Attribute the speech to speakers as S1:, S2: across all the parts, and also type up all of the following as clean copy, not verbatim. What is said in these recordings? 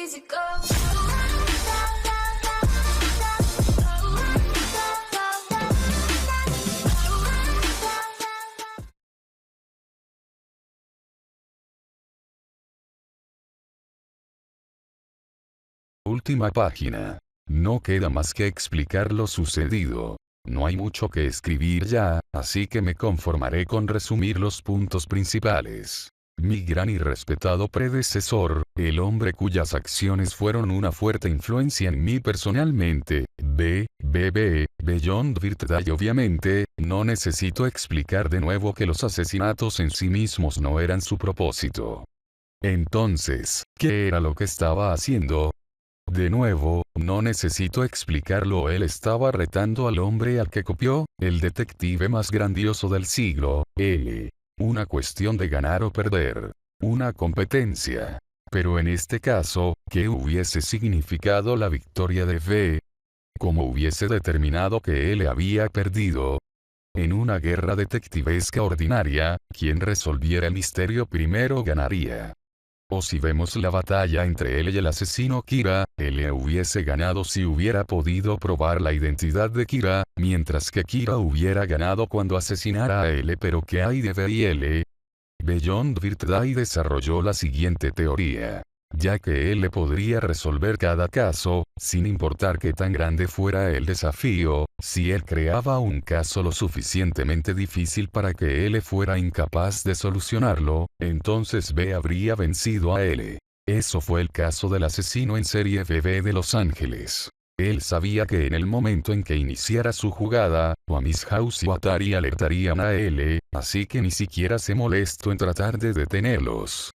S1: easy go.
S2: Última página. No queda más que explicar lo sucedido. No hay mucho que escribir ya, así que me conformaré con resumir los puntos principales. Mi gran y respetado predecesor, el hombre cuyas acciones fueron una fuerte influencia en mí personalmente, Beyond Birthday. Obviamente, no necesito explicar de nuevo que los asesinatos en sí mismos no eran su propósito. Entonces, ¿qué era lo que estaba haciendo? De nuevo, no necesito explicarlo, él estaba retando al hombre al que copió, el detective más grandioso del siglo, L. Una cuestión de ganar o perder. Una competencia. Pero en este caso, ¿qué hubiese significado la victoria de V? ¿Cómo hubiese determinado que él había perdido? En una guerra detectivesca ordinaria, quien resolviera el misterio primero ganaría. O si vemos la batalla entre él y el asesino Kira, él hubiese ganado si hubiera podido probar la identidad de Kira, mientras que Kira hubiera ganado cuando asesinara a él. Pero ¿qué hay de V y L? Beyond Birthday desarrolló la siguiente teoría. Ya que él podría resolver cada caso, sin importar qué tan grande fuera el desafío, si él creaba un caso lo suficientemente difícil para que él fuera incapaz de solucionarlo, entonces B habría vencido a él. Eso fue el caso del asesino en serie BB de Los Ángeles. Él sabía que en el momento en que iniciara su jugada, Miss House y Atari alertarían a él, así que ni siquiera se molestó en tratar de detenerlos.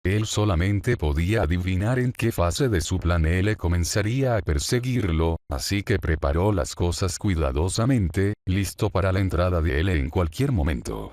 S2: Él solamente podía adivinar en qué fase de su plan él comenzaría a perseguirlo, así que preparó las cosas cuidadosamente, listo para la entrada de él en cualquier momento.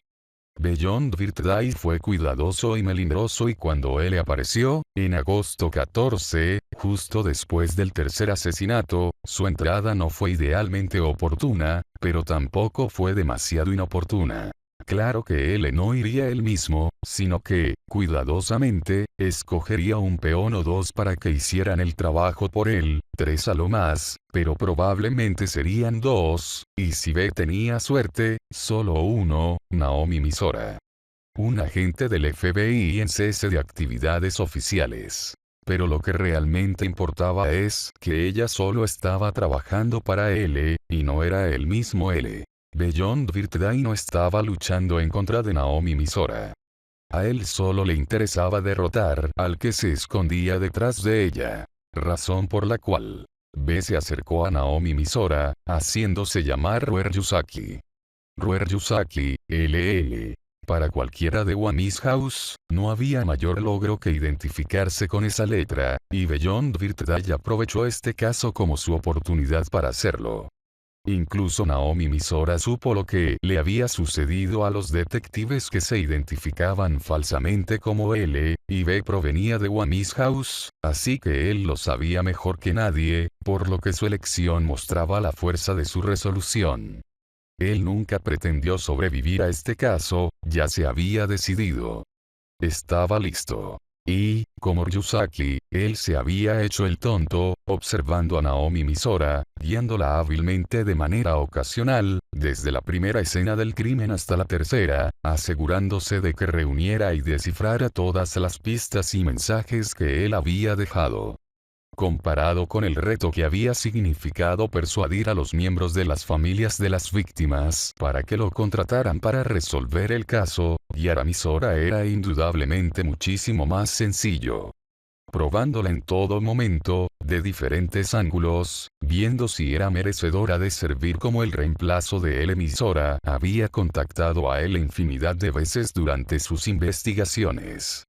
S2: Beyond Birthday fue cuidadoso y melindroso, y cuando él apareció, en agosto 14, justo después del tercer asesinato, su entrada no fue idealmente oportuna, pero tampoco fue demasiado inoportuna. Claro que él no iría él mismo, sino que, cuidadosamente, escogería un peón o dos para que hicieran el trabajo por él, 3 a lo más, pero probablemente serían 2, y si B tenía suerte, solo uno, Naomi Misora. Un agente del FBI en cese de actividades oficiales. Pero lo que realmente importaba es que ella solo estaba trabajando para él, y no era él mismo él. Beyond Birthday no estaba luchando en contra de Naomi Misora. A él solo le interesaba derrotar al que se escondía detrás de ella. Razón por la cual B se acercó a Naomi Misora, haciéndose llamar Ruer Yusaki. Ruer Yusaki, LL. Para cualquiera de Miss House, no había mayor logro que identificarse con esa letra, y Beyond Birthday aprovechó este caso como su oportunidad para hacerlo. Incluso Naomi Misora supo lo que le había sucedido a los detectives que se identificaban falsamente como L, y B provenía de Miss House, así que él lo sabía mejor que nadie, por lo que su elección mostraba la fuerza de su resolución. Él nunca pretendió sobrevivir a este caso, ya se había decidido. Estaba listo. Y, como Yusaki, él se había hecho el tonto, observando a Naomi Misora, guiándola hábilmente de manera ocasional, desde la primera escena del crimen hasta la tercera, asegurándose de que reuniera y descifrara todas las pistas y mensajes que él había dejado. Comparado con el reto que había significado persuadir a los miembros de las familias de las víctimas para que lo contrataran para resolver el caso, guiar a Misora era indudablemente muchísimo más sencillo. Probándola en todo momento, de diferentes ángulos, viendo si era merecedora de servir como el reemplazo de él, Misora había contactado a él infinidad de veces durante sus investigaciones.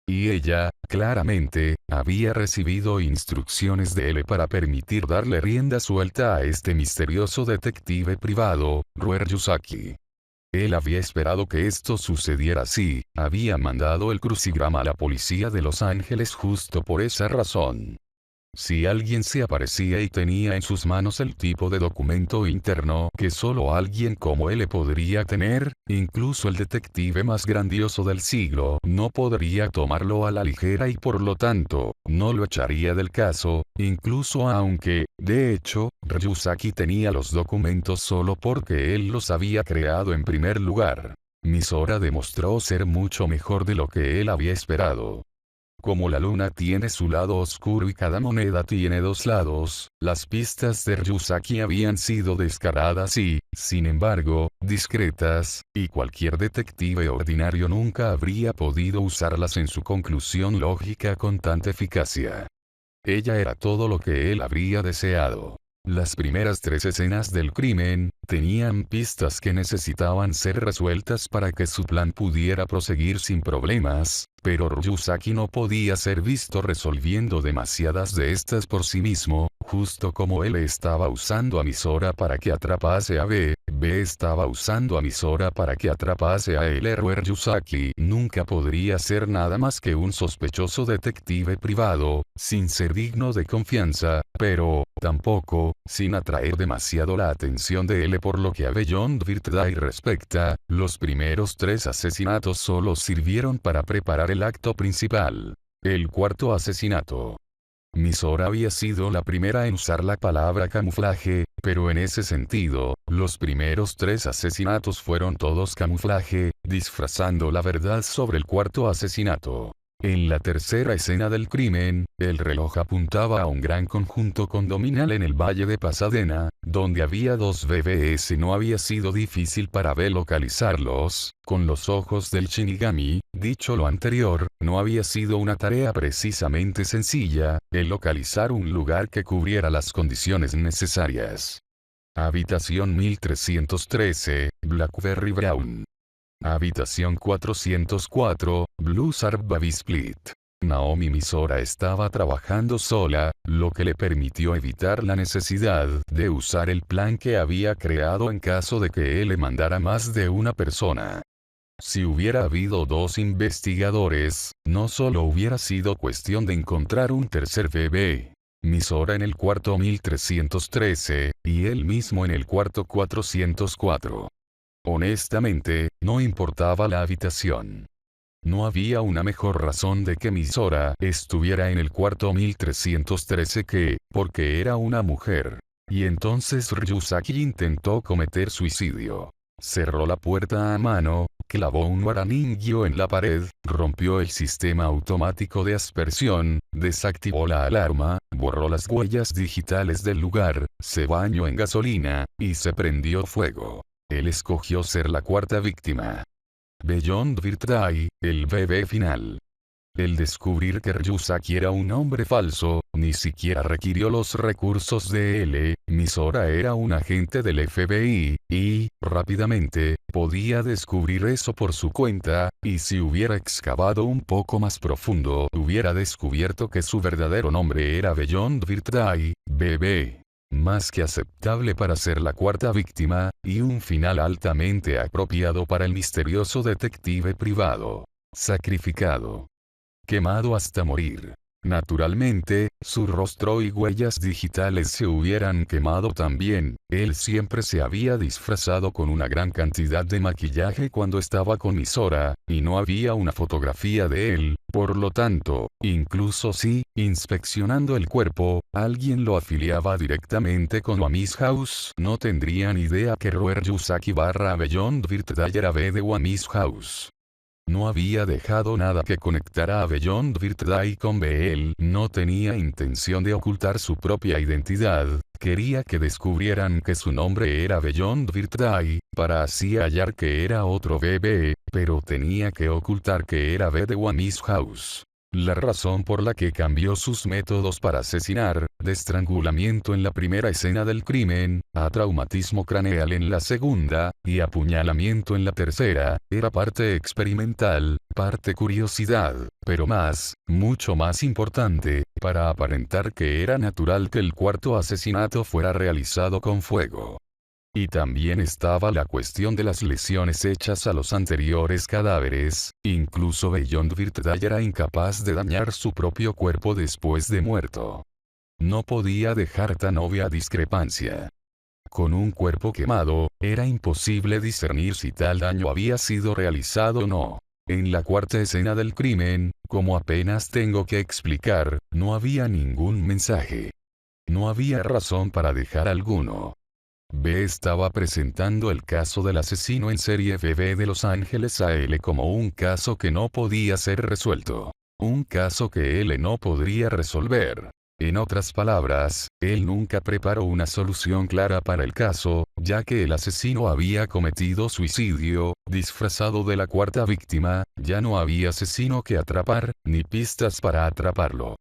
S2: Y ella, claramente, había recibido instrucciones de él para permitir darle rienda suelta a este misterioso detective privado, Ruer Yusaki. Él había esperado que esto sucediera así, había mandado el crucigrama a la policía de Los Ángeles justo por esa razón. Si alguien se aparecía y tenía en sus manos el tipo de documento interno que solo alguien como él podría tener, incluso el detective más grandioso del siglo no podría tomarlo a la ligera y por lo tanto, no lo echaría del caso, incluso aunque, de hecho, Ryusaki tenía los documentos solo porque él los había creado en primer lugar. Misora demostró ser mucho mejor de lo que él había esperado. Como la luna tiene su lado oscuro y cada moneda tiene dos lados, las pistas de Ryusaki habían sido descaradas y, sin embargo, discretas, y cualquier detective ordinario nunca habría podido usarlas en su conclusión lógica con tanta eficacia. Ella era todo lo que él habría deseado. Las primeras 3 escenas del crimen, tenían pistas que necesitaban ser resueltas para que su plan pudiera proseguir sin problemas, pero Ryusaki no podía ser visto resolviendo demasiadas de estas por sí mismo, justo como él estaba usando a Misora para que atrapase a B estaba usando a Misora para que atrapase a el héroe Ryusaki. Nunca podría ser nada más que un sospechoso detective privado, sin ser digno de confianza, pero, tampoco, sin atraer demasiado la atención de él por lo que a Beyond Birthday respecta, los primeros 3 asesinatos solo sirvieron para preparar el acto principal. El cuarto asesinato. Misora había sido la primera en usar la palabra camuflaje, pero en ese sentido, los primeros 3 asesinatos fueron todos camuflaje, disfrazando la verdad sobre el cuarto asesinato. En la tercera escena del crimen, el reloj apuntaba a un gran conjunto condominal en el valle de Pasadena, donde había 2 BBS. No había sido difícil para B localizarlos, con los ojos del Shinigami. Dicho lo anterior, no había sido una tarea precisamente sencilla, el localizar un lugar que cubriera las condiciones necesarias. Habitación 1313, Blackberry Brown. Habitación 404, Blizzard Baby Split. Naomi Misora estaba trabajando sola, lo que le permitió evitar la necesidad de usar el plan que había creado en caso de que él le mandara más de una persona. Si hubiera habido 2 investigadores, no solo hubiera sido cuestión de encontrar un tercer bebé. Misora en el cuarto 1313, y él mismo en el cuarto 404. Honestamente, no importaba la habitación. No había una mejor razón de que Misora estuviera en el cuarto 1313 que, porque era una mujer. Y entonces Ryusaki intentó cometer suicidio. Cerró la puerta a mano, clavó un guaraningyo en la pared, rompió el sistema automático de aspersión, desactivó la alarma, borró las huellas digitales del lugar, se bañó en gasolina, y se prendió fuego. Él escogió ser la cuarta víctima. Beyond Birthday, el bebé final. El descubrir que Ryusaki era un hombre falso, ni siquiera requirió los recursos de él. Misora era un agente del FBI, y, rápidamente, podía descubrir eso por su cuenta, y si hubiera excavado un poco más profundo, hubiera descubierto que su verdadero nombre era Beyond Birthday, bebé. Más que aceptable para ser la cuarta víctima, y un final altamente apropiado para el misterioso detective privado. Sacrificado. Quemado hasta morir. Naturalmente, su rostro y huellas digitales se hubieran quemado también. Él siempre se había disfrazado con una gran cantidad de maquillaje cuando estaba con Misora, y no había una fotografía de él. Por lo tanto, incluso si, inspeccionando el cuerpo, alguien lo afiliaba directamente con Wami's House, no tendrían idea que Roer Yusaki barra Beyond Birthday era B de Wami's House. No había dejado nada que conectara a Beyond Birthday con B. Él no tenía intención de ocultar su propia identidad, quería que descubrieran que su nombre era Beyond Birthday, para así hallar que era otro bebé, pero tenía que ocultar que era B de Wami's House. La razón por la que cambió sus métodos para asesinar, de estrangulamiento en la primera escena del crimen, a traumatismo craneal en la segunda, y apuñalamiento en la tercera, era parte experimental, parte curiosidad, pero mucho más importante, para aparentar que era natural que el cuarto asesinato fuera realizado con fuego. Y también estaba la cuestión de las lesiones hechas a los anteriores cadáveres, incluso Beyond Birthday era incapaz de dañar su propio cuerpo después de muerto. No podía dejar tan obvia discrepancia. Con un cuerpo quemado, era imposible discernir si tal daño había sido realizado o no. En la cuarta escena del crimen, como apenas tengo que explicar, no había ningún mensaje. No había razón para dejar alguno. B estaba presentando el caso del asesino en serie BB de Los Ángeles a L como un caso que no podía ser resuelto. Un caso que L no podría resolver. En otras palabras, él nunca preparó una solución clara para el caso, ya que el asesino había cometido suicidio, disfrazado de la cuarta víctima, ya no había asesino que atrapar, ni pistas para atraparlo.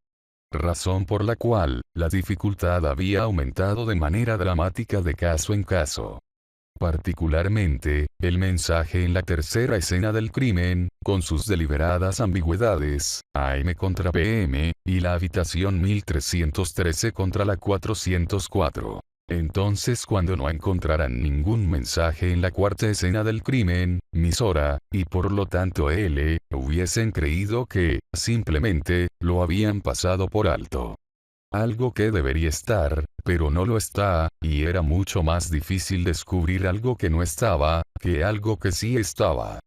S2: Razón por la cual, la dificultad había aumentado de manera dramática de caso en caso. Particularmente, el mensaje en la tercera escena del crimen, con sus deliberadas ambigüedades, AM contra PM, y la habitación 1313 contra la 404. Entonces cuando no encontraran ningún mensaje en la cuarta escena del crimen, Misora, y por lo tanto L, hubiesen creído que, simplemente, lo habían pasado por alto. Algo que debería estar, pero no lo está, y era mucho más difícil descubrir algo que no estaba, que algo que sí estaba.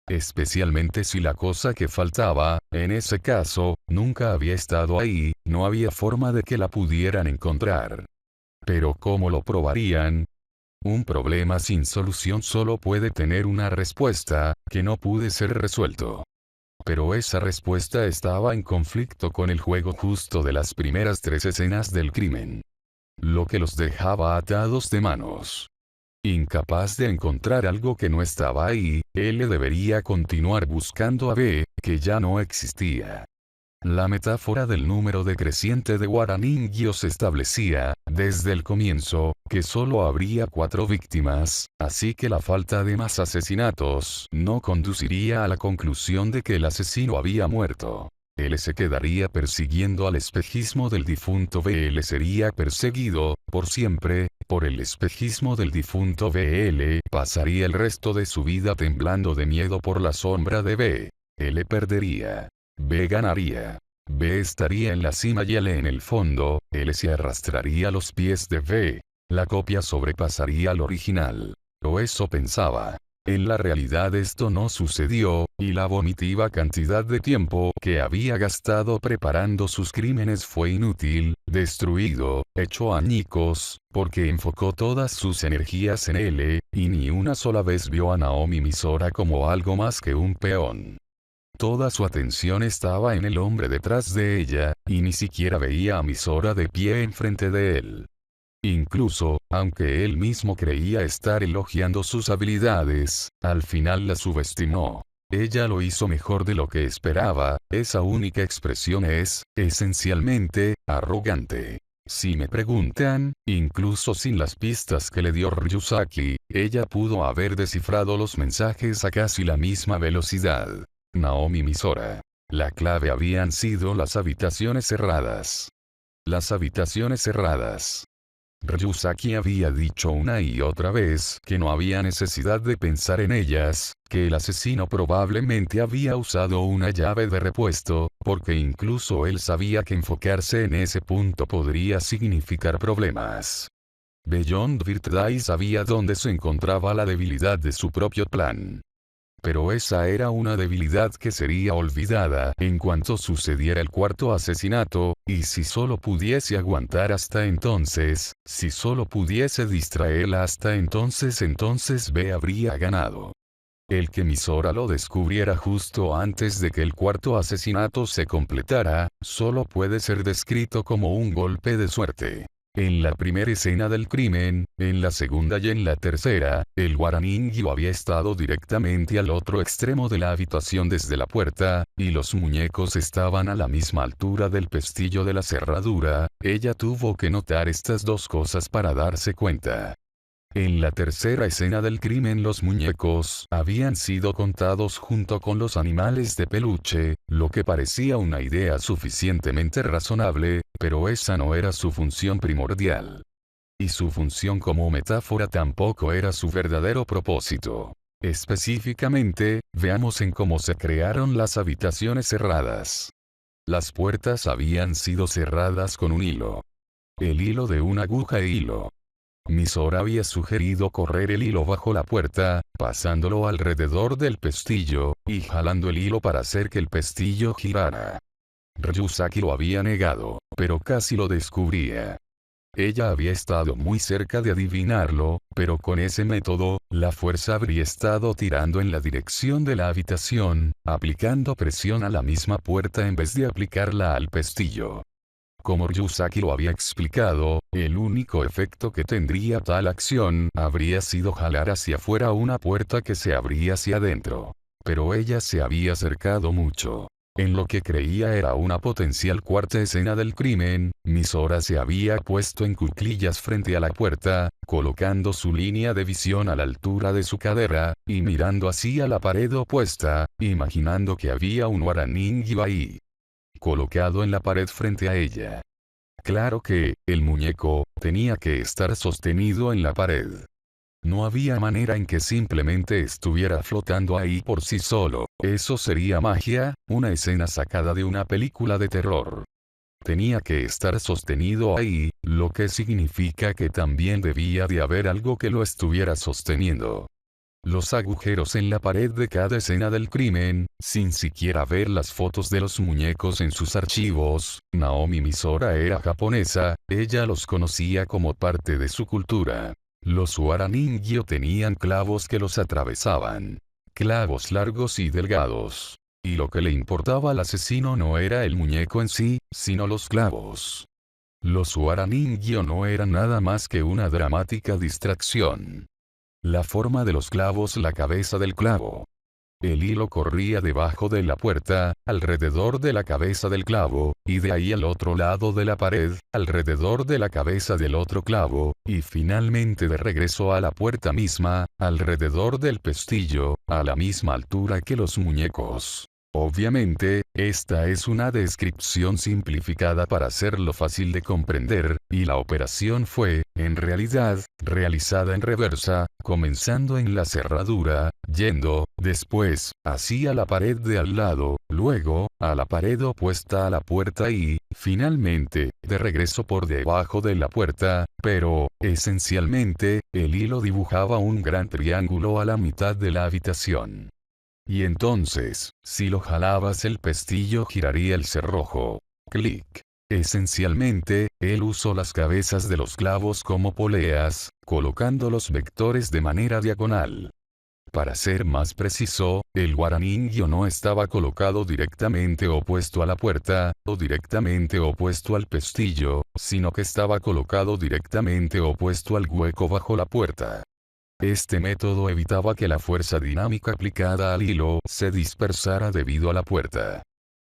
S2: Especialmente si la cosa que faltaba, en ese caso, nunca había estado ahí, no había forma de que la pudieran encontrar. Pero ¿cómo lo probarían? Un problema sin solución solo puede tener una respuesta, que no puede ser resuelto. Pero esa respuesta estaba en conflicto con el juego justo de las primeras tres escenas del crimen. Lo que los dejaba atados de manos. Incapaz de encontrar algo que no estaba ahí, L debería continuar buscando a B, que ya no existía. La metáfora del número decreciente de Guaraningios establecía, desde el comienzo, que solo habría 4 víctimas, así que la falta de más asesinatos no conduciría a la conclusión de que el asesino había muerto. L se quedaría persiguiendo al espejismo del difunto B. L sería perseguido, por siempre, por el espejismo del difunto B. L pasaría el resto de su vida temblando de miedo por la sombra de B. L perdería. B ganaría. B estaría en la cima y L en el fondo, L se arrastraría a los pies de B. La copia sobrepasaría al original. O eso pensaba. En la realidad esto no sucedió, y la vomitiva cantidad de tiempo que había gastado preparando sus crímenes fue inútil, destruido, hecho añicos, porque enfocó todas sus energías en L, y ni una sola vez vio a Naomi Misora como algo más que un peón. Toda su atención estaba en el hombre detrás de ella, y ni siquiera veía a Misora de pie enfrente de él. Incluso, aunque él mismo creía estar elogiando sus habilidades, al final la subestimó. Ella lo hizo mejor de lo que esperaba, esa única expresión es, esencialmente, arrogante. Si me preguntan, incluso sin las pistas que le dio Ryusaki, ella pudo haber descifrado los mensajes a casi la misma velocidad. Naomi Misora. La clave habían sido las habitaciones cerradas. Las habitaciones cerradas. Ryusaki había dicho una y otra vez que no había necesidad de pensar en ellas, que el asesino probablemente había usado una llave de repuesto, porque incluso él sabía que enfocarse en ese punto podría significar problemas. Beyond Birthday sabía dónde se encontraba la debilidad de su propio plan. Pero esa era una debilidad que sería olvidada en cuanto sucediera el cuarto asesinato, y si solo pudiese aguantar hasta entonces, si solo pudiese distraerla hasta entonces B habría ganado. El que Misora lo descubriera justo antes de que el cuarto asesinato se completara, solo puede ser descrito como un golpe de suerte. En la primera escena del crimen, en la segunda y en la tercera, el Guaraningyo había estado directamente al otro extremo de la habitación desde la puerta, y los muñecos estaban a la misma altura del pestillo de la cerradura. Ella tuvo que notar estas dos cosas para darse cuenta. En la tercera escena del crimen los muñecos habían sido contados junto con los animales de peluche, lo que parecía una idea suficientemente razonable, pero esa no era su función primordial. Y su función como metáfora tampoco era su verdadero propósito. Específicamente, veamos en cómo se crearon las habitaciones cerradas. Las puertas habían sido cerradas con un hilo. El hilo de una aguja e hilo. Misora había sugerido correr el hilo bajo la puerta, pasándolo alrededor del pestillo, y jalando el hilo para hacer que el pestillo girara. Ryusaki lo había negado, pero casi lo descubría. Ella había estado muy cerca de adivinarlo, pero con ese método, la fuerza habría estado tirando en la dirección de la habitación, aplicando presión a la misma puerta en vez de aplicarla al pestillo. Como Ryusaki lo había explicado, el único efecto que tendría tal acción habría sido jalar hacia afuera una puerta que se abría hacia adentro. Pero ella se había acercado mucho. En lo que creía era una potencial cuarta escena del crimen, Misora se había puesto en cuclillas frente a la puerta, colocando su línea de visión a la altura de su cadera, y mirando hacia la pared opuesta, imaginando que había un Waraningyo ahí, colocado en la pared frente a ella. Claro que, el muñeco, tenía que estar sostenido en la pared. No había manera en que simplemente estuviera flotando ahí por sí solo. Eso sería magia, una escena sacada de una película de terror. Tenía que estar sostenido ahí, lo que significa que también debía de haber algo que lo estuviera sosteniendo. Los agujeros en la pared de cada escena del crimen, sin siquiera ver las fotos de los muñecos en sus archivos. Naomi Misora era japonesa, ella los conocía como parte de su cultura. Los Waraningyo tenían clavos que los atravesaban. Clavos largos y delgados. Y lo que le importaba al asesino no era el muñeco en sí, sino los clavos. Los Waraningyo no eran nada más que una dramática distracción. La forma de los clavos, la cabeza del clavo. El hilo corría debajo de la puerta, alrededor de la cabeza del clavo, y de ahí al otro lado de la pared, alrededor de la cabeza del otro clavo, y finalmente de regreso a la puerta misma, alrededor del pestillo, a la misma altura que los muñecos. Obviamente, esta es una descripción simplificada para hacerlo fácil de comprender, y la operación fue, en realidad, realizada en reversa, comenzando en la cerradura, yendo, después, hacia la pared de al lado, luego, a la pared opuesta a la puerta y, finalmente, de regreso por debajo de la puerta, pero, esencialmente, el hilo dibujaba un gran triángulo a la mitad de la habitación. Y entonces, si lo jalabas el pestillo giraría el cerrojo. Clic. Esencialmente, él usó las cabezas de los clavos como poleas, colocando los vectores de manera diagonal. Para ser más preciso, el Waraningyo no estaba colocado directamente opuesto a la puerta, o directamente opuesto al pestillo, sino que estaba colocado directamente opuesto al hueco bajo la puerta. Este método evitaba que la fuerza dinámica aplicada al hilo se dispersara debido a la puerta.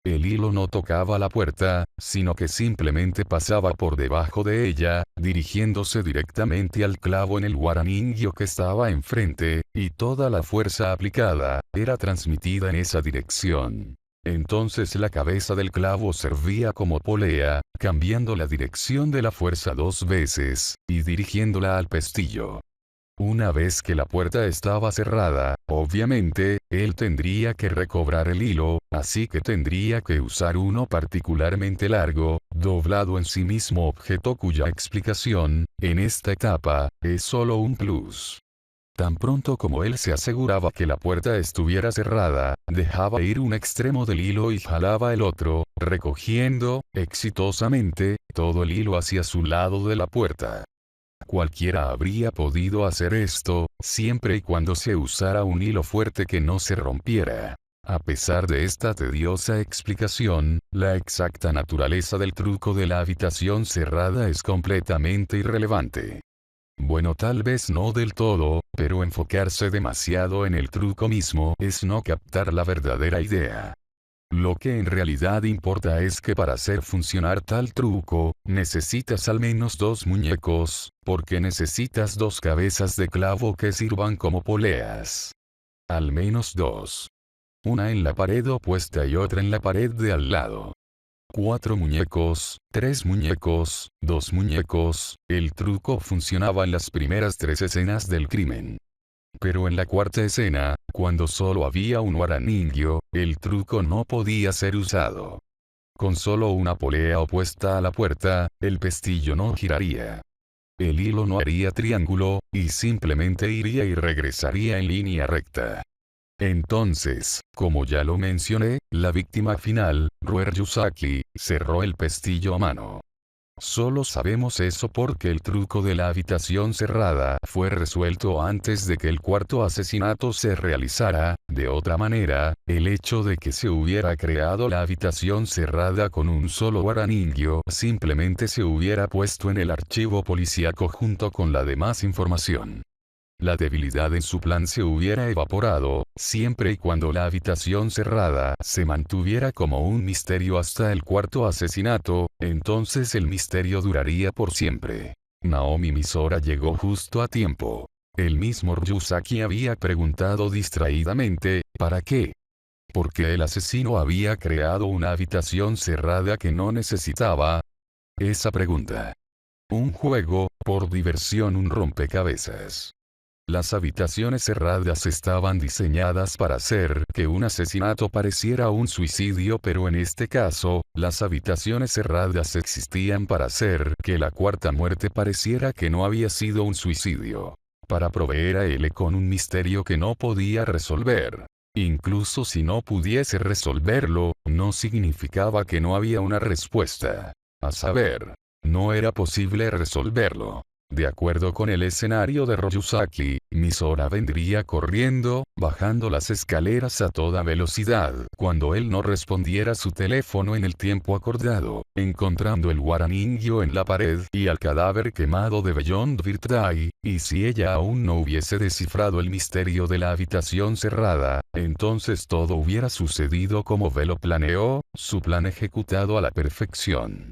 S2: El hilo no tocaba la puerta, sino que simplemente pasaba por debajo de ella, dirigiéndose directamente al clavo en el Waraningyo que estaba enfrente, y toda la fuerza aplicada era transmitida en esa dirección. Entonces la cabeza del clavo servía como polea, cambiando la dirección de la fuerza 2 veces, y dirigiéndola al pestillo. Una vez que la puerta estaba cerrada, obviamente, él tendría que recobrar el hilo, así que tendría que usar uno particularmente largo, doblado en sí mismo objeto cuya explicación, en esta etapa, es solo un plus. Tan pronto como él se aseguraba que la puerta estuviera cerrada, dejaba ir un extremo del hilo y jalaba el otro, recogiendo, exitosamente, todo el hilo hacia su lado de la puerta. Cualquiera habría podido hacer esto, siempre y cuando se usara un hilo fuerte que no se rompiera. A pesar de esta tediosa explicación, la exacta naturaleza del truco de la habitación cerrada es completamente irrelevante. Bueno, tal vez no del todo, pero enfocarse demasiado en el truco mismo es no captar la verdadera idea. Lo que en realidad importa es que para hacer funcionar tal truco, necesitas al menos 2 muñecos, porque necesitas 2 cabezas de clavo que sirvan como poleas. Al menos 2. Una en la pared opuesta y otra en la pared de al lado. 4 muñecos, 3 muñecos, 2 muñecos, el truco funcionaba en las primeras 3 escenas del crimen. Pero en la cuarta escena, cuando solo había un Waraningyo, el truco no podía ser usado. Con solo una polea opuesta a la puerta, el pestillo no giraría. El hilo no haría triángulo, y simplemente iría y regresaría en línea recta. Entonces, como ya lo mencioné, la víctima final, Rue Yuzaki, cerró el pestillo a mano. Solo sabemos eso porque el truco de la habitación cerrada fue resuelto antes de que el cuarto asesinato se realizara. De otra manera, el hecho de que se hubiera creado la habitación cerrada con un solo guaraningio simplemente se hubiera puesto en el archivo policíaco junto con la demás información. La debilidad en su plan se hubiera evaporado, siempre y cuando la habitación cerrada se mantuviera como un misterio hasta el cuarto asesinato, entonces el misterio duraría por siempre. Naomi Misora llegó justo a tiempo. El mismo Ryusaki había preguntado distraídamente, ¿para qué? Porque el asesino había creado una habitación cerrada que no necesitaba esa pregunta. Un juego, por diversión, un rompecabezas. Las habitaciones cerradas estaban diseñadas para hacer que un asesinato pareciera un suicidio, pero en este caso, las habitaciones cerradas existían para hacer que la cuarta muerte pareciera que no había sido un suicidio. Para proveer a él con un misterio que no podía resolver. Incluso si no pudiese resolverlo, no significaba que no había una respuesta. A saber, no era posible resolverlo. De acuerdo con el escenario de Ryusaki, Misora vendría corriendo, bajando las escaleras a toda velocidad cuando él no respondiera su teléfono en el tiempo acordado, encontrando el guaraningyo en la pared y al cadáver quemado de Beyond Birthday, y si ella aún no hubiese descifrado el misterio de la habitación cerrada, entonces todo hubiera sucedido como Velo planeó, su plan ejecutado a la perfección.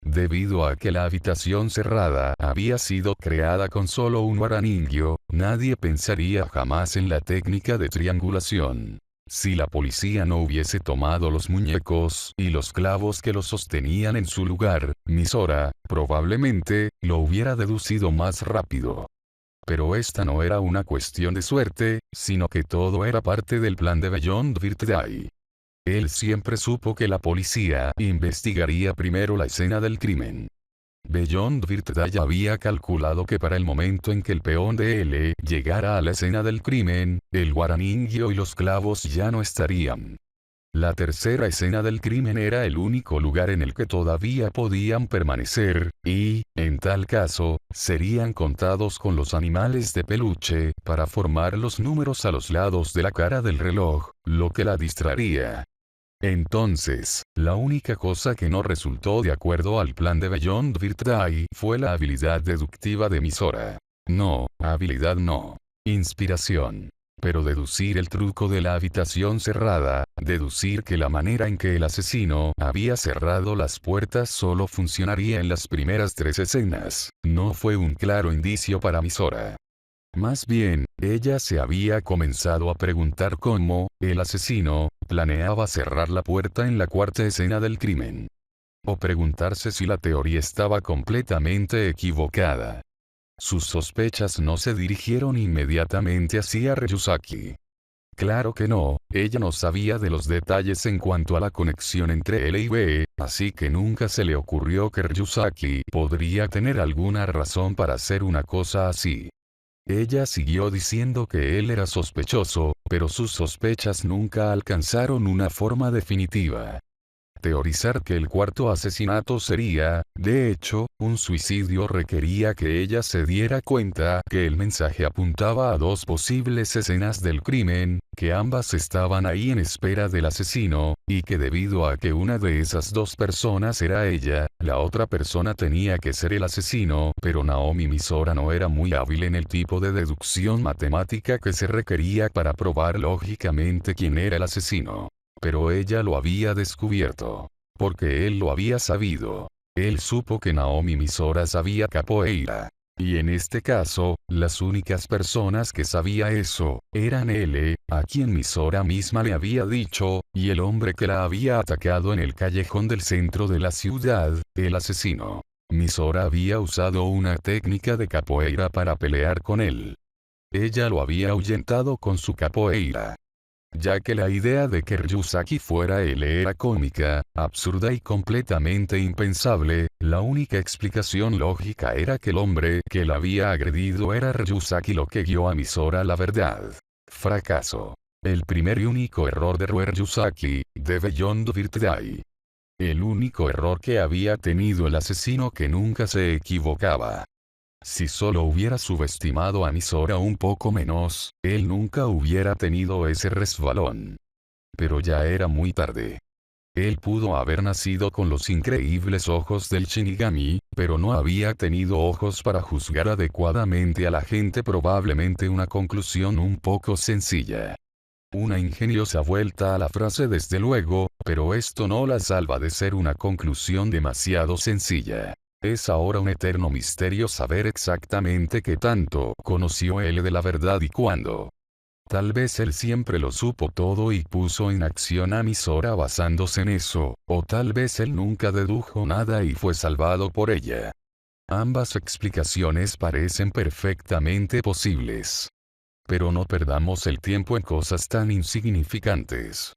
S2: Debido a que la habitación cerrada había sido creada con solo un guaraningyo, nadie pensaría jamás en la técnica de triangulación. Si la policía no hubiese tomado los muñecos y los clavos que los sostenían en su lugar, Misora, probablemente, lo hubiera deducido más rápido. Pero esta no era una cuestión de suerte, sino que todo era parte del plan de Beyond Birthday. Él siempre supo que la policía investigaría primero la escena del crimen. Beyond Birthday había calculado que para el momento en que el peón de L llegara a la escena del crimen, el guaraningyo y los clavos ya no estarían. La tercera escena del crimen era el único lugar en el que todavía podían permanecer, y, en tal caso, serían contados con los animales de peluche para formar los números a los lados de la cara del reloj, lo que la distraería. Entonces, la única cosa que no resultó de acuerdo al plan de Beyond Birthday fue la habilidad deductiva de Misora. No, habilidad no. Inspiración. Pero deducir el truco de la habitación cerrada, deducir que la manera en que el asesino había cerrado las puertas solo funcionaría en las primeras 3 escenas, no fue un claro indicio para Misora. Más bien, ella se había comenzado a preguntar cómo, el asesino, planeaba cerrar la puerta en la cuarta escena del crimen. O preguntarse si la teoría estaba completamente equivocada. Sus sospechas no se dirigieron inmediatamente hacia Ryusaki. Claro que no, ella no sabía de los detalles en cuanto a la conexión entre L y B, así que nunca se le ocurrió que Ryusaki podría tener alguna razón para hacer una cosa así. Ella siguió diciendo que él era sospechoso, pero sus sospechas nunca alcanzaron una forma definitiva. Teorizar que el cuarto asesinato sería, de hecho, un suicidio requería que ella se diera cuenta que el mensaje apuntaba a 2 posibles escenas del crimen, que ambas estaban ahí en espera del asesino, y que debido a que una de esas 2 personas era ella, la otra persona tenía que ser el asesino, pero Naomi Misora no era muy hábil en el tipo de deducción matemática que se requería para probar lógicamente quién era el asesino. Pero ella lo había descubierto. Porque él lo había sabido. Él supo que Naomi Misora sabía capoeira. Y en este caso, las únicas personas que sabía eso, eran él, a quien Misora misma le había dicho, y el hombre que la había atacado en el callejón del centro de la ciudad, el asesino. Misora había usado una técnica de capoeira para pelear con él. Ella lo había ahuyentado con su capoeira. ya que la idea de que Ryusaki fuera él era cómica, absurda y completamente impensable. La única explicación lógica era que el hombre que la había agredido era Ryusaki, lo que guió a Misora a la verdad. Fracaso. El primer y único error de Ryusaki, de Beyond Birthday. El único error que había tenido el asesino que nunca se equivocaba. Si solo hubiera subestimado a Misora un poco menos, él nunca hubiera tenido ese resbalón. Pero ya era muy tarde. Él pudo haber nacido con los increíbles ojos del Shinigami, pero no había tenido ojos para juzgar adecuadamente a la gente. Probablemente una conclusión un poco sencilla. Una ingeniosa vuelta a la frase desde luego, pero esto no la salva de ser una conclusión demasiado sencilla. Es ahora un eterno misterio saber exactamente qué tanto conoció él de la verdad y cuándo. Tal vez él siempre lo supo todo y puso en acción a Misora basándose en eso, o tal vez él nunca dedujo nada y fue salvado por ella. Ambas explicaciones parecen perfectamente posibles. Pero no perdamos el tiempo en cosas tan insignificantes.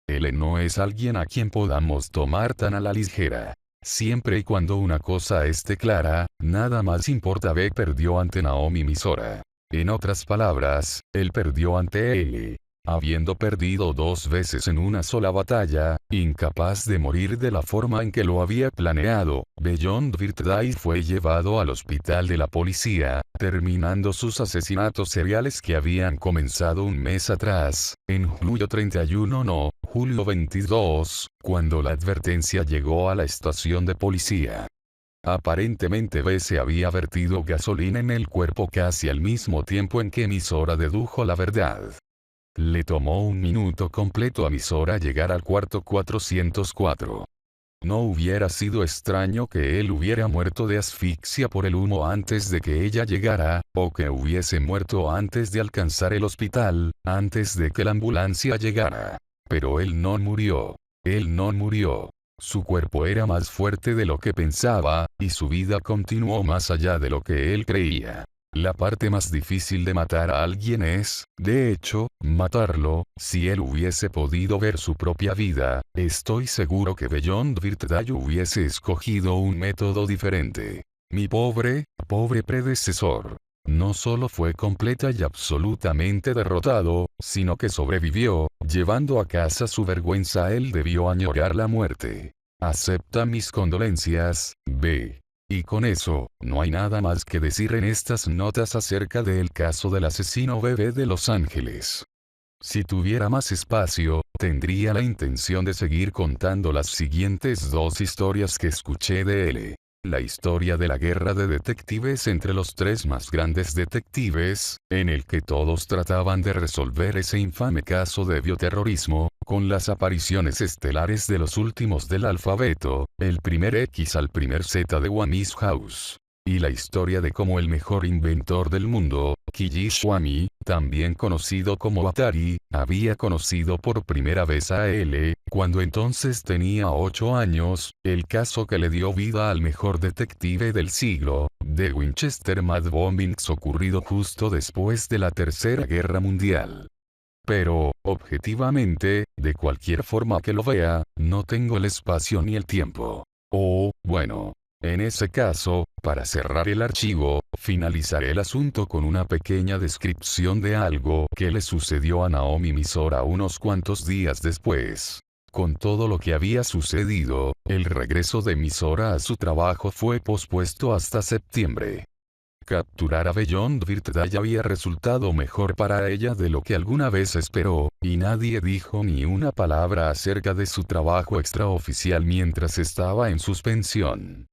S2: Él no es alguien a quien podamos tomar tan a la ligera. Siempre y cuando una cosa esté clara, nada más importa. B perdió ante Naomi Misora. En otras palabras, él perdió ante él. Habiendo perdido 2 veces en una sola batalla, incapaz de morir de la forma en que lo había planeado, Beyond Birthday fue llevado al hospital de la policía, terminando sus asesinatos seriales que habían comenzado un mes atrás, en julio 31 no, julio 22, cuando la advertencia llegó a la estación de policía. Aparentemente B se había vertido gasolina en el cuerpo casi al mismo tiempo en que Misora dedujo la verdad. Le tomó 1 minuto completo a Misora llegar al cuarto 404. No hubiera sido extraño que él hubiera muerto de asfixia por el humo antes de que ella llegara, o que hubiese muerto antes de alcanzar el hospital, antes de que la ambulancia llegara. Pero él no murió. Él no murió. Su cuerpo era más fuerte de lo que pensaba, y su vida continuó más allá de lo que él creía. La parte más difícil de matar a alguien es, de hecho, matarlo. Si él hubiese podido ver su propia vida, estoy seguro que Beyond Birthday hubiese escogido un método diferente. Mi pobre predecesor. No solo fue completa y absolutamente derrotado, sino que sobrevivió, llevando a casa su vergüenza. Él debió añorar la muerte. Acepta mis condolencias, B. Y con eso, no hay nada más que decir en estas notas acerca del caso del asesino bebé de Los Ángeles. Si tuviera más espacio, tendría la intención de seguir contando las siguientes 2 historias que escuché de él. La historia de la guerra de detectives entre los 3 más grandes detectives, en el que todos trataban de resolver ese infame caso de bioterrorismo, con las apariciones estelares de los últimos del alfabeto, el primer X al primer Z de Wami's House. Y la historia de cómo el mejor inventor del mundo, Kiichi Wami, también conocido como Atari, había conocido por primera vez a L, cuando entonces tenía 8 años, el caso que le dio vida al mejor detective del siglo, de Winchester Mad Bombings, ocurrido justo después de la Tercera Guerra Mundial. Pero, objetivamente, de cualquier forma que lo vea, no tengo el espacio ni el tiempo. Bueno. En ese caso, para cerrar el archivo, finalizaré el asunto con una pequeña descripción de algo que le sucedió a Naomi Misora unos cuantos días después. Con todo lo que había sucedido, el regreso de Misora a su trabajo fue pospuesto hasta septiembre. Capturar a Beyond Birthday había resultado mejor para ella de lo que alguna vez esperó, y nadie dijo ni una palabra acerca de su trabajo extraoficial mientras estaba en suspensión.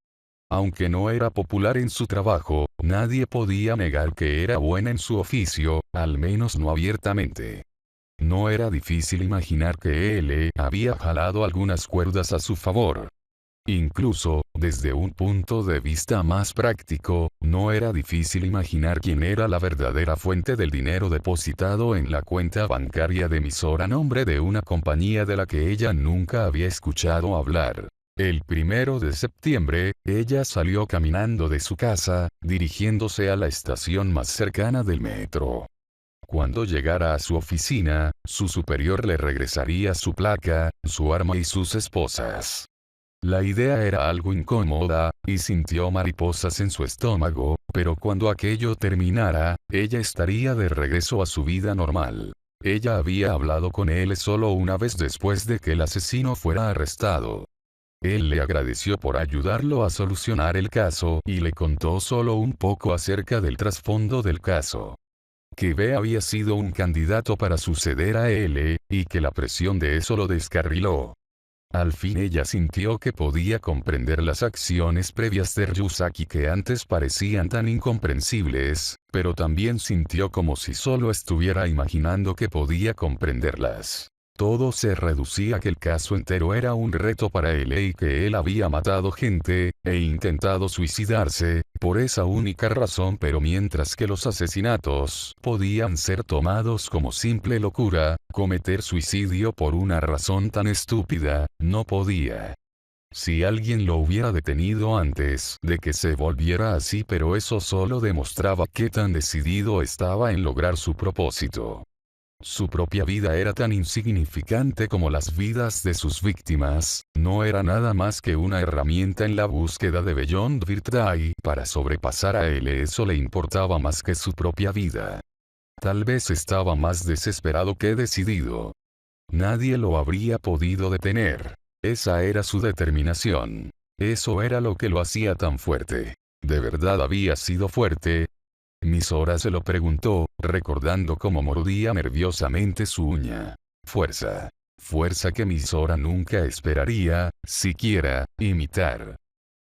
S2: Aunque no era popular en su trabajo, nadie podía negar que era buena en su oficio, al menos no abiertamente. No era difícil imaginar que él había jalado algunas cuerdas a su favor. Incluso, desde un punto de vista más práctico, no era difícil imaginar quién era la verdadera fuente del dinero depositado en la cuenta bancaria de Misora a nombre de una compañía de la que ella nunca había escuchado hablar. El 1 de septiembre, ella salió caminando de su casa, dirigiéndose a la estación más cercana del metro. Cuando llegara a su oficina, su superior le regresaría su placa, su arma y sus esposas. La idea era algo incómoda, y sintió mariposas en su estómago, pero cuando aquello terminara, ella estaría de regreso a su vida normal. Ella había hablado con él solo una vez después de que el asesino fuera arrestado. Él le agradeció por ayudarlo a solucionar el caso y le contó solo un poco acerca del trasfondo del caso. Que B había sido un candidato para suceder a L, y que la presión de eso lo descarriló. Al fin ella sintió que podía comprender las acciones previas de Ryusaki que antes parecían tan incomprensibles, pero también sintió como si solo estuviera imaginando que podía comprenderlas. Todo se reducía a que el caso entero era un reto para él y que él había matado gente, e intentado suicidarse, por esa única razón, pero mientras que los asesinatos podían ser tomados como simple locura, cometer suicidio por una razón tan estúpida, no podía. Si alguien lo hubiera detenido antes de que se volviera así, pero eso solo demostraba qué tan decidido estaba en lograr su propósito. Su propia vida era tan insignificante como las vidas de sus víctimas, no era nada más que una herramienta en la búsqueda de Beyond Birthday para sobrepasar a él. Eso le importaba más que su propia vida. Tal vez estaba más desesperado que decidido. Nadie lo habría podido detener. Esa era su determinación. Eso era lo que lo hacía tan fuerte. ¿De verdad había sido fuerte? Misora se lo preguntó, recordando cómo mordía nerviosamente su uña. Fuerza. Fuerza que Misora nunca esperaría, siquiera, imitar.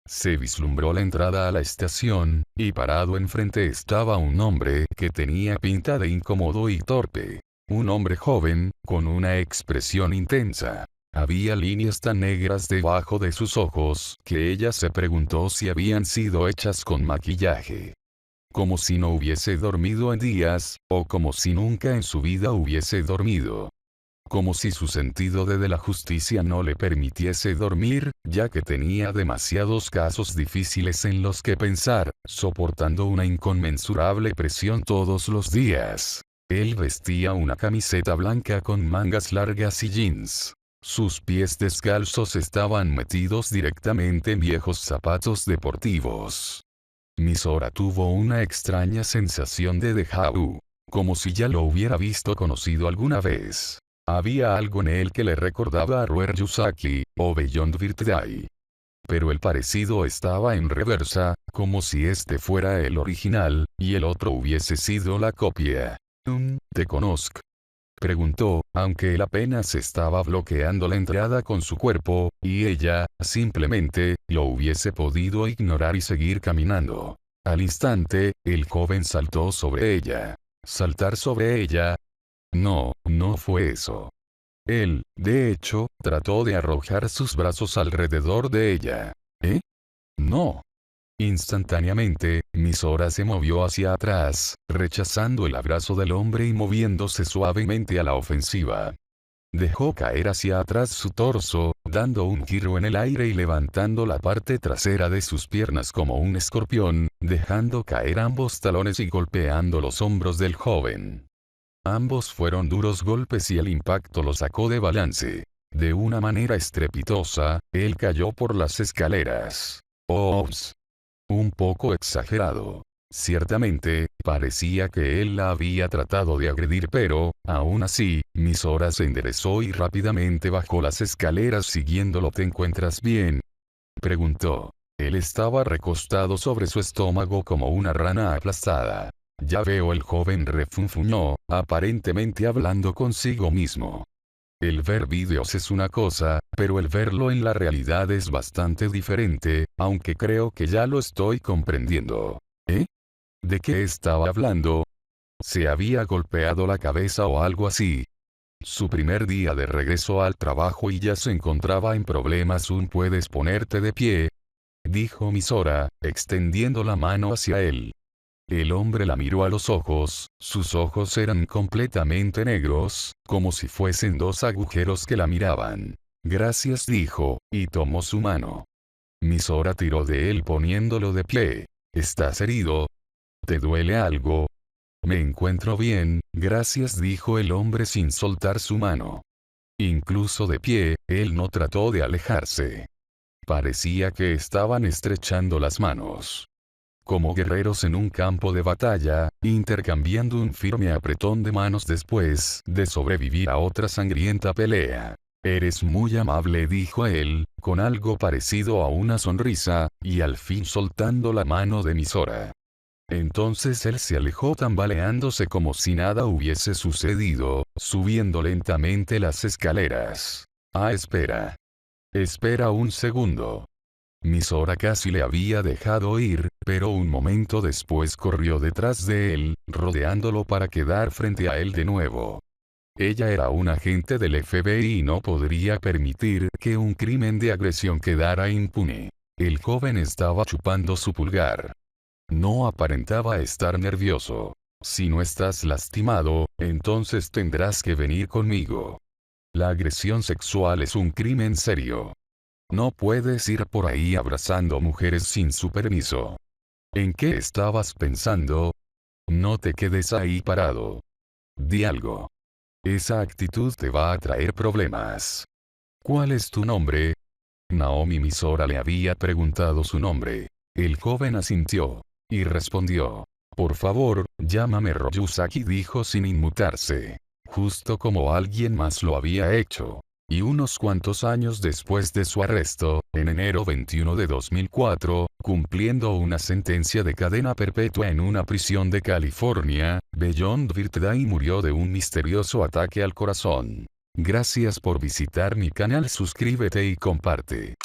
S2: Se vislumbró la entrada a la estación, y parado enfrente estaba un hombre que tenía pinta de incómodo y torpe. Un hombre joven, con una expresión intensa. Había líneas tan negras debajo de sus ojos que ella se preguntó si habían sido hechas con maquillaje. Como si no hubiese dormido en días, o como si nunca en su vida hubiese dormido. Como si su sentido de la justicia no le permitiese dormir, ya que tenía demasiados casos difíciles en los que pensar, soportando una inconmensurable presión todos los días. Él vestía una camiseta blanca con mangas largas y jeans. Sus pies descalzos estaban metidos directamente en viejos zapatos deportivos. Misora tuvo una extraña sensación de déjà vu, como si ya lo hubiera visto conocido alguna vez. Había algo en él que le recordaba a Ryo Ryusaki, o Beyond Birthday. Pero el parecido estaba en reversa, como si este fuera el original, y el otro hubiese sido la copia. ¿Te conozco?, preguntó, aunque él apenas estaba bloqueando la entrada con su cuerpo, y ella, simplemente, lo hubiese podido ignorar y seguir caminando. Al instante, el joven saltó sobre ella. ¿Saltar sobre ella? No, no fue eso. Él, de hecho, trató de arrojar sus brazos alrededor de ella. ¿Eh? No. Instantáneamente, Misora se movió hacia atrás, rechazando el abrazo del hombre y moviéndose suavemente a la ofensiva. Dejó caer hacia atrás su torso, dando un giro en el aire y levantando la parte trasera de sus piernas como un escorpión, dejando caer ambos talones y golpeando los hombros del joven. Ambos fueron duros golpes y el impacto lo sacó de balance. De una manera estrepitosa, él cayó por las escaleras. ¡Ops! Un poco exagerado. Ciertamente, parecía que él la había tratado de agredir, pero, aún así, Misora se enderezó y rápidamente bajó las escaleras siguiéndolo. ¿Te encuentras bien?, preguntó. Él estaba recostado sobre su estómago como una rana aplastada. Ya veo, el joven refunfuñó, aparentemente hablando consigo mismo. El ver vídeos es una cosa, pero el verlo en la realidad es bastante diferente, aunque creo que ya lo estoy comprendiendo. ¿Eh? ¿De qué estaba hablando? ¿Se había golpeado la cabeza o algo así? Su primer día de regreso al trabajo y ya se encontraba en problemas. ¿Puedes ponerte de pie?, dijo Misora, extendiendo la mano hacia él. El hombre la miró a los ojos, sus ojos eran completamente negros, como si fuesen dos agujeros que la miraban. Gracias, dijo, y tomó su mano. Misora tiró de él poniéndolo de pie. ¿Estás herido? ¿Te duele algo? Me encuentro bien, gracias, dijo el hombre sin soltar su mano. Incluso de pie, él no trató de alejarse. Parecía que estaban estrechando las manos. Como guerreros en un campo de batalla, intercambiando un firme apretón de manos después de sobrevivir a otra sangrienta pelea. Eres muy amable, dijo él, con algo parecido a una sonrisa, y al fin soltando la mano de Misora. Entonces él se alejó tambaleándose como si nada hubiese sucedido, subiendo lentamente las escaleras. Ah, espera. Espera un segundo. Misora casi le había dejado ir, pero un momento después corrió detrás de él, rodeándolo para quedar frente a él de nuevo. Ella era un agente del FBI y no podría permitir que un crimen de agresión quedara impune. El joven estaba chupando su pulgar. No aparentaba estar nervioso. Si no estás lastimado, entonces tendrás que venir conmigo. La agresión sexual es un crimen serio. No puedes ir por ahí abrazando mujeres sin su permiso. ¿En qué estabas pensando? No te quedes ahí parado. Di algo. Esa actitud te va a traer problemas. ¿Cuál es tu nombre? Naomi Misora le había preguntado su nombre. El joven asintió. Y respondió. Por favor, llámame Ryusaki, dijo sin inmutarse. Justo como alguien más lo había hecho. Y unos cuantos años después de su arresto, en enero 21 de 2004, cumpliendo una sentencia de cadena perpetua en una prisión de California, Beyond Birthday murió de un misterioso ataque al corazón. Gracias por visitar mi canal, suscríbete y comparte.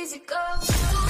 S1: easy go.